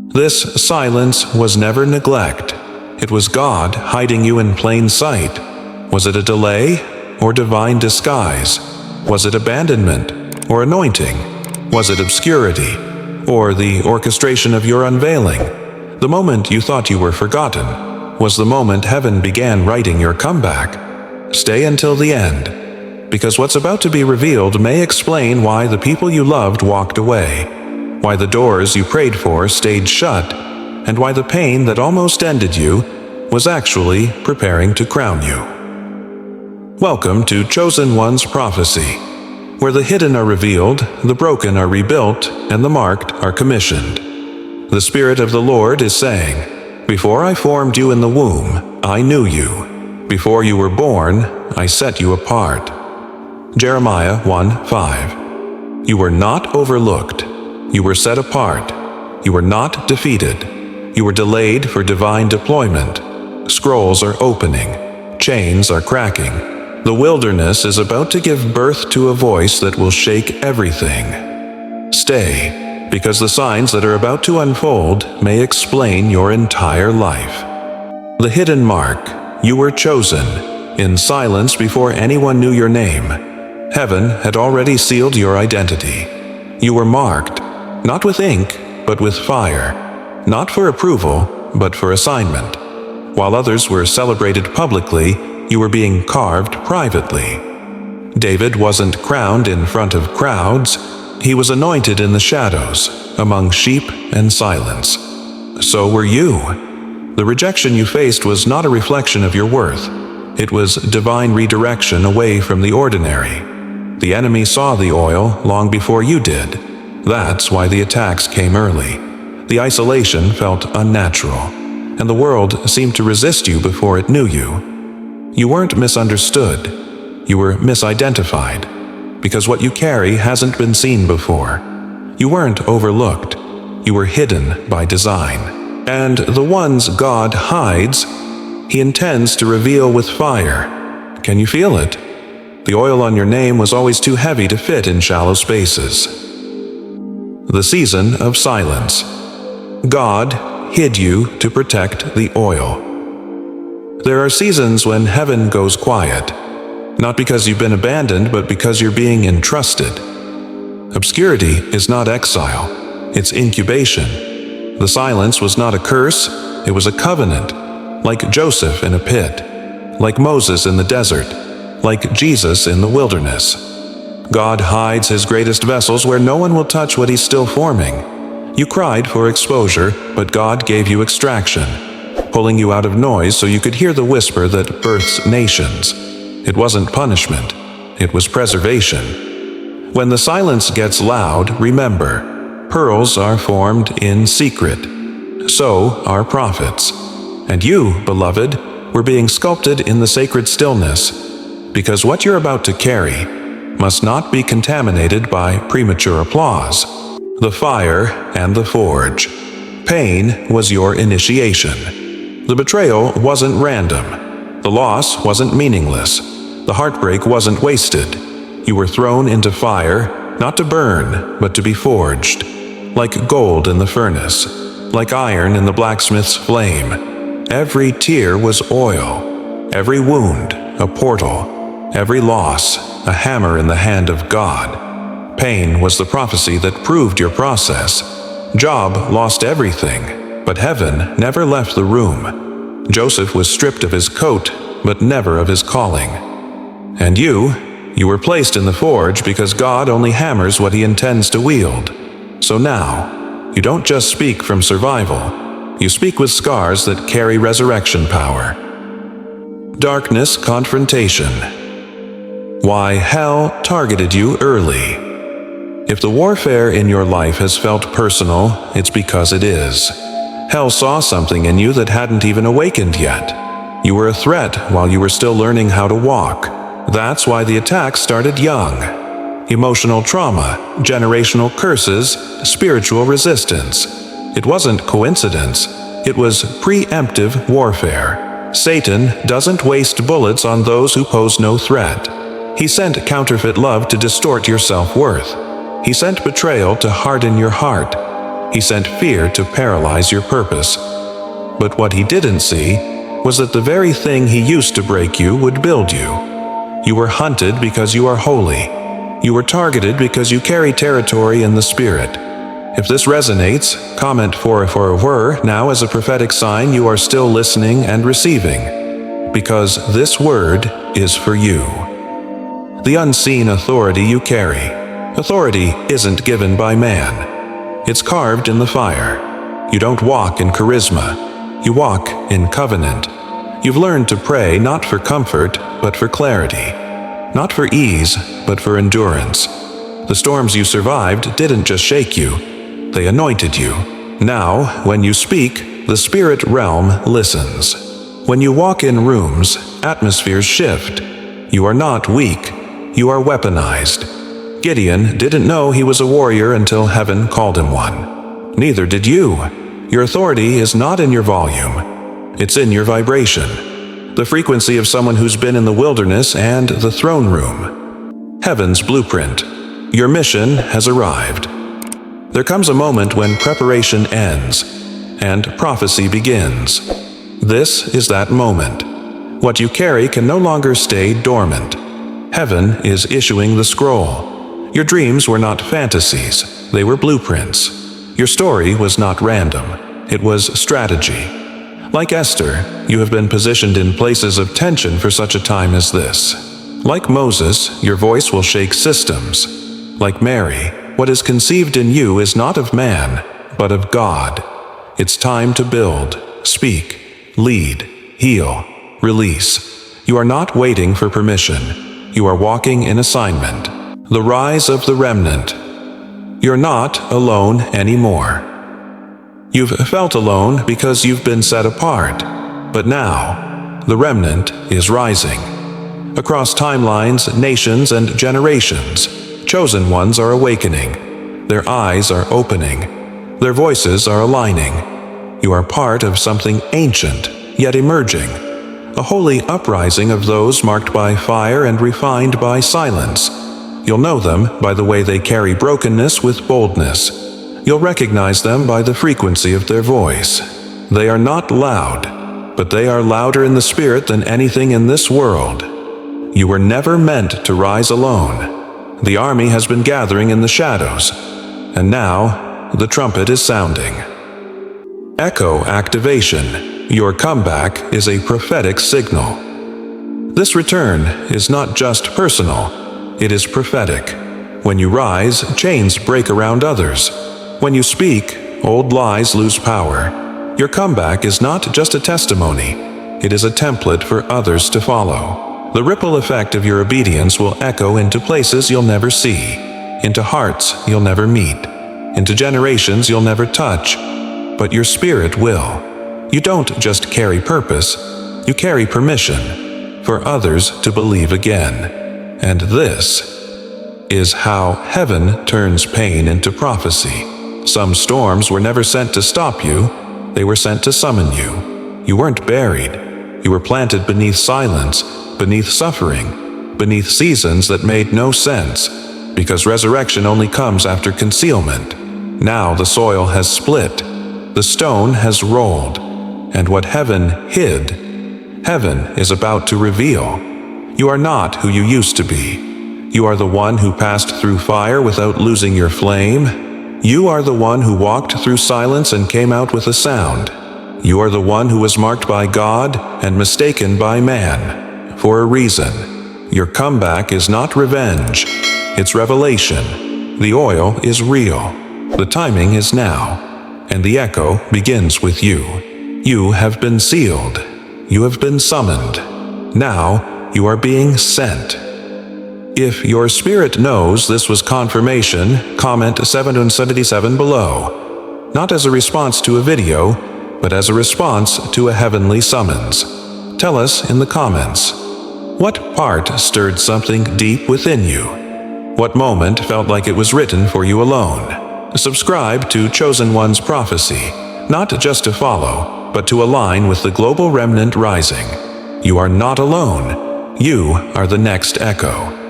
This silence was never neglect. It was God hiding you in plain sight. Was it a delay or divine disguise? Was it abandonment or anointing? Was it obscurity or the orchestration of your unveiling? The moment you thought you were forgotten was the moment heaven began writing your comeback. Stay until the end, because what's about to be revealed may explain why the people you loved walked away, why the doors you prayed for stayed shut, and why the pain that almost ended you was actually preparing to crown you. Welcome to Chosen One's Prophecy, where the hidden are revealed, the broken are rebuilt, and the marked are commissioned. The Spirit of the Lord is saying, "Before I formed you in the womb, I knew you. Before you were born, I set you apart." Jeremiah 1:5. You were not overlooked. You were set apart. You were not defeated. You were delayed for divine deployment. Scrolls are opening. Chains are cracking. The wilderness is about to give birth to a voice that will shake everything. Stay, because the signs that are about to unfold may explain your entire life. The hidden mark. You were chosen, in silence before anyone knew your name. Heaven had already sealed your identity. You were marked, not with ink, but with fire. Not for approval, but for assignment. While others were celebrated publicly, you were being carved privately. David wasn't crowned in front of crowds. He was anointed in the shadows, among sheep and silence. So were you. The rejection you faced was not a reflection of your worth. It was divine redirection away from the ordinary. The enemy saw the oil long before you did. That's why the attacks came early. The isolation felt unnatural, and the world seemed to resist you before it knew you. You weren't misunderstood. You were misidentified, because what you carry hasn't been seen before. You weren't overlooked. You were hidden by design. And the ones God hides, He intends to reveal with fire. Can you feel it? The oil on your name was always too heavy to fit in shallow spaces. The season of silence. God hid you to protect the oil. There are seasons when heaven goes quiet, not because you've been abandoned, but because you're being entrusted. Obscurity is not exile, it's incubation. The silence was not a curse, it was a covenant, like Joseph in a pit, like Moses in the desert, like Jesus in the wilderness. God hides His greatest vessels where no one will touch what He's still forming. You cried for exposure, but God gave you extraction, pulling you out of noise so you could hear the whisper that births nations. It wasn't punishment, it was preservation. When the silence gets loud, remember, pearls are formed in secret. So are prophets. And you, beloved, were being sculpted in the sacred stillness, because what you're about to carry must not be contaminated by premature applause. The fire and the forge. Pain was your initiation. The betrayal wasn't random. The loss wasn't meaningless. The heartbreak wasn't wasted. You were thrown into fire, not to burn, but to be forged. Like gold in the furnace, like iron in the blacksmith's flame. Every tear was oil. Every wound, a portal. Every loss, a hammer in the hand of God. Pain was the prophecy that proved your process. Job lost everything, but heaven never left the room. Joseph was stripped of his coat, but never of his calling. And you were placed in the forge because God only hammers what He intends to wield. So now, you don't just speak from survival, you speak with scars that carry resurrection power. Darkness confrontation. Why hell targeted you early. If the warfare in your life has felt personal, it's because it is. Hell saw something in you that hadn't even awakened yet. You were a threat while you were still learning how to walk. That's why the attack started young. Emotional trauma, generational curses, spiritual resistance. It wasn't coincidence. It was preemptive warfare. Satan doesn't waste bullets on those who pose no threat. He sent counterfeit love to distort your self-worth. He sent betrayal to harden your heart. He sent fear to paralyze your purpose. But what he didn't see was that the very thing he used to break you would build you. You were hunted because you are holy. You were targeted because you carry territory in the Spirit. If this resonates, comment for were now as a prophetic sign you are still listening and receiving, because this word is for you. The unseen authority you carry. Authority isn't given by man. It's carved in the fire. You don't walk in charisma. You walk in covenant. You've learned to pray not for comfort, but for clarity. Not for ease, but for endurance. The storms you survived didn't just shake you, they anointed you. Now, when you speak, the spirit realm listens. When you walk in rooms, atmospheres shift. You are not weak, you are weaponized. Gideon didn't know he was a warrior until heaven called him one. Neither did you. Your authority is not in your volume. It's in your vibration. The frequency of someone who's been in the wilderness and the throne room. Heaven's blueprint. Your mission has arrived. There comes a moment when preparation ends and prophecy begins. This is that moment. What you carry can no longer stay dormant. Heaven is issuing the scroll. Your dreams were not fantasies, they were blueprints. Your story was not random, it was strategy. Like Esther, you have been positioned in places of tension for such a time as this. Like Moses, your voice will shake systems. Like Mary, what is conceived in you is not of man, but of God. It's time to build, speak, lead, heal, release. You are not waiting for permission. You are walking in assignment. The rise of the remnant. You're not alone anymore. You've felt alone because you've been set apart. But now, the remnant is rising. Across timelines, nations, and generations, chosen ones are awakening. Their eyes are opening. Their voices are aligning. You are part of something ancient, yet emerging. A holy uprising of those marked by fire and refined by silence. You'll know them by the way they carry brokenness with boldness. You'll recognize them by the frequency of their voice. They are not loud, but they are louder in the spirit than anything in this world. You were never meant to rise alone. The army has been gathering in the shadows, and now the trumpet is sounding. Echo activation. Your comeback is a prophetic signal. This return is not just personal. It is prophetic. When you rise, chains break around others. When you speak, old lies lose power. Your comeback is not just a testimony. It is a template for others to follow. The ripple effect of your obedience will echo into places you'll never see, into hearts you'll never meet, into generations you'll never touch, but your spirit will. You don't just carry purpose, you carry permission for others to believe again. And this is how heaven turns pain into prophecy. Some storms were never sent to stop you, they were sent to summon you. You weren't buried, you were planted beneath silence, beneath suffering, beneath seasons that made no sense, because resurrection only comes after concealment. Now the soil has split, the stone has rolled, and what heaven hid, heaven is about to reveal. You are not who you used to be. You are the one who passed through fire without losing your flame. You are the one who walked through silence and came out with a sound. You are the one who was marked by God and mistaken by man. For a reason. Your comeback is not revenge. It's revelation. The oil is real. The timing is now. And the echo begins with you. You have been sealed. You have been summoned. Now, you are being sent. If your spirit knows this was confirmation, comment 777 below. Not as a response to a video, but as a response to a heavenly summons. Tell us in the comments. What part stirred something deep within you? What moment felt like it was written for you alone? Subscribe to Chosen One's Prophecy, not just to follow, but to align with the global remnant rising. You are not alone. You are the next echo.